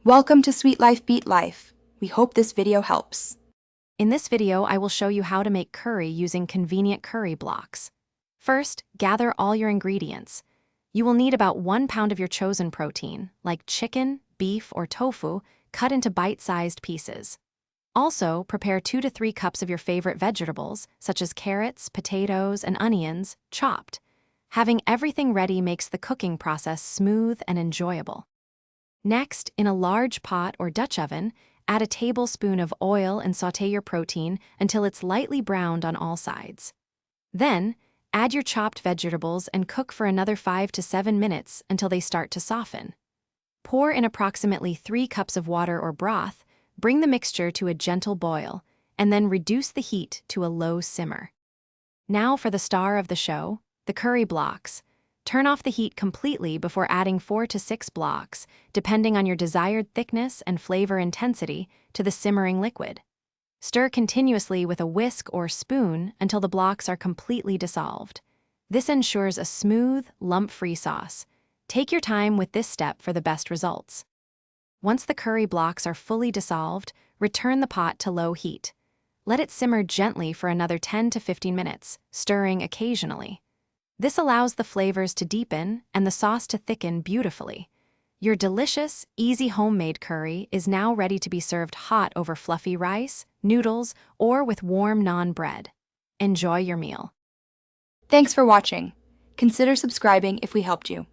Welcome to Sweet Life Beat Life. We hope this video helps. In this video, I will show you how to make curry using convenient curry blocks. First, gather all your ingredients. You will need about 1 pound of your chosen protein, like chicken, beef, or tofu, cut into bite-sized pieces. Also, prepare 2 to 3 cups of your favorite vegetables, such as carrots, potatoes, and onions, chopped. Having everything ready makes the cooking process smooth and enjoyable. Next, in a large pot or Dutch oven, add a tablespoon of oil and sauté your protein until it's lightly browned on all sides. Then, add your chopped vegetables and cook for another 5 to 7 minutes until they start to soften. Pour in approximately 3 cups of water or broth, bring the mixture to a gentle boil, and then reduce the heat to a low simmer. Now for the star of the show, the curry blocks. Turn off the heat completely before adding 4 to 6 blocks, depending on your desired thickness and flavor intensity, to the simmering liquid. Stir continuously with a whisk or spoon until the blocks are completely dissolved. This ensures a smooth, lump-free sauce. Take your time with this step for the best results. Once the curry blocks are fully dissolved, return the pot to low heat. Let it simmer gently for another 10 to 15 minutes, stirring occasionally. This allows the flavors to deepen and the sauce to thicken beautifully. Your delicious, easy homemade curry is now ready to be served hot over fluffy rice, noodles, or with warm naan bread. Enjoy your meal. Thanks for watching. Consider subscribing if we helped you.